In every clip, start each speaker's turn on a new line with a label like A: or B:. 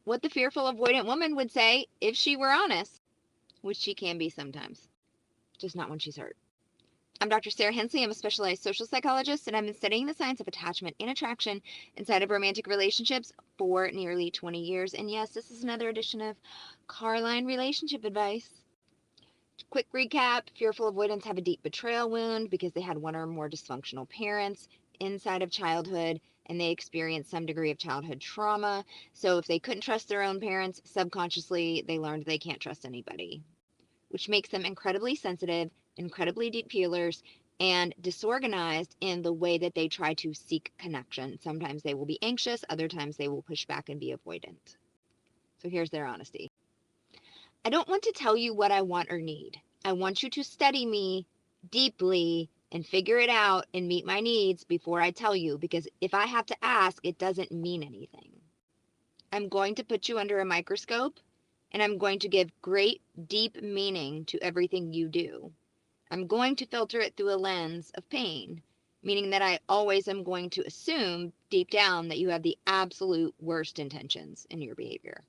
A: what the fearful avoidant woman would say if she were honest, which she can be sometimes, just not when she's hurt. I'm Dr. Sarah Hensley. I'm a specialized social psychologist, and I've been studying the science of attachment and attraction inside of romantic relationships for nearly 20 years. And yes, this is another edition of Carline Relationship Advice. Quick recap, fearful avoidants have a deep betrayal wound because they had one or more dysfunctional parents inside of childhood, and they experienced some degree of childhood trauma. So if they couldn't trust their own parents, subconsciously they learned they can't trust anybody, which makes them incredibly sensitive, incredibly deep feelers, and disorganized in the way that they try to seek connection. Sometimes they will be anxious, other times they will push back and be avoidant. So here's their honesty. I don't want to tell you what I want or need. I want you to study me deeply and figure it out and meet my needs before I tell you, because if I have to ask, it doesn't mean anything. I'm going to put you under a microscope, and I'm going to give great, deep meaning to everything you do. I'm going to filter it through a lens of pain, meaning that I always am going to assume deep down that you have the absolute worst intentions in your behavior.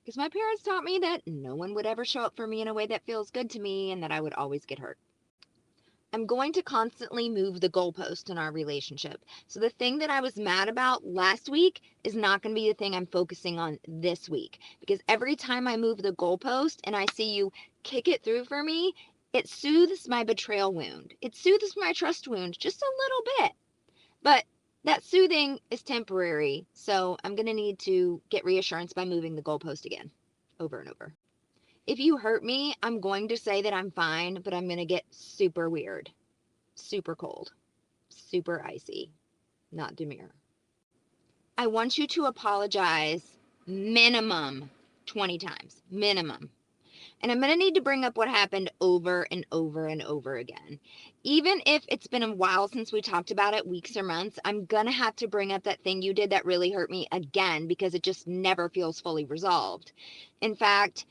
A: Because my parents taught me that no one would ever show up for me in a way that feels good to me and that I would always get hurt. I'm going to constantly move the goalpost in our relationship. So the thing that I was mad about last week is not going to be the thing I'm focusing on this week. Because every time I move the goalpost and I see you kick it through for me, it soothes my betrayal wound. It soothes my trust wound just a little bit. But that soothing is temporary. So I'm going to need to get reassurance by moving the goalpost again, over and over. If you hurt me, I'm going to say that I'm fine, but I'm going to get super weird, super cold, super icy, not demure. I want you to apologize minimum 20 times, minimum. And I'm going to need to bring up what happened over and over and over again. Even if it's been a while since we talked about it, weeks or months, I'm going to have to bring up that thing you did that really hurt me again, because it just never feels fully resolved. In fact,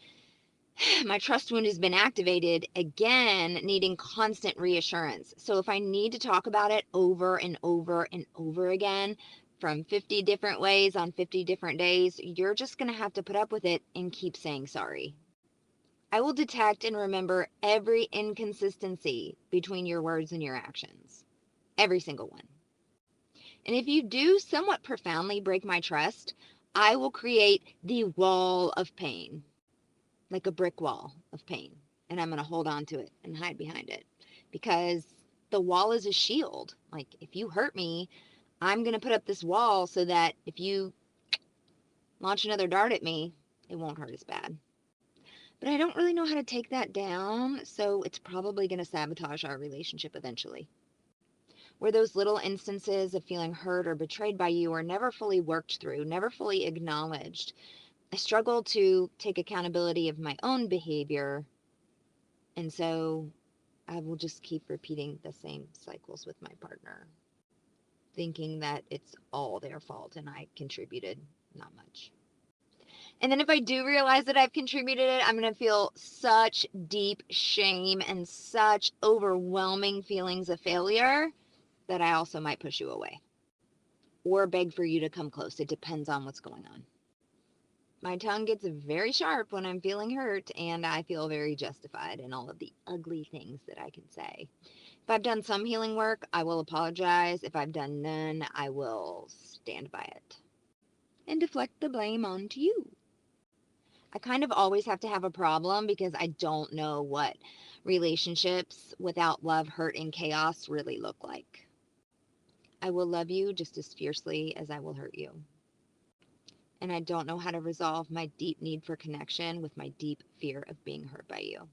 A: my trust wound has been activated again, needing constant reassurance. So if I need to talk about it over and over and over again from 50 different ways on 50 different days, you're just going to have to put up with it and keep saying sorry. I will detect and remember every inconsistency between your words and your actions. Every single one. And if you do somewhat profoundly break my trust, I will create the wall of pain, like a brick wall of pain. And I'm going to hold on to it and hide behind it, because the wall is a shield. Like, if you hurt me, I'm going to put up this wall so that if you launch another dart at me, it won't hurt as bad. But I don't really know how to take that down, so it's probably going to sabotage our relationship eventually. Where those little instances of feeling hurt or betrayed by you are never fully worked through, never fully acknowledged, I struggle to take accountability of my own behavior, and so I will just keep repeating the same cycles with my partner, thinking that it's all their fault and I contributed not much. And then if I do realize that I've contributed it, I'm going to feel such deep shame and such overwhelming feelings of failure that I also might push you away or beg for you to come close. It depends on what's going on. My tongue gets very sharp when I'm feeling hurt, and I feel very justified in all of the ugly things that I can say. If I've done some healing work, I will apologize. If I've done none, I will stand by it and deflect the blame onto you. I kind of always have to have a problem because I don't know what relationships without love, hurt, and chaos really look like. I will love you just as fiercely as I will hurt you. And I don't know how to resolve my deep need for connection with my deep fear of being hurt by you.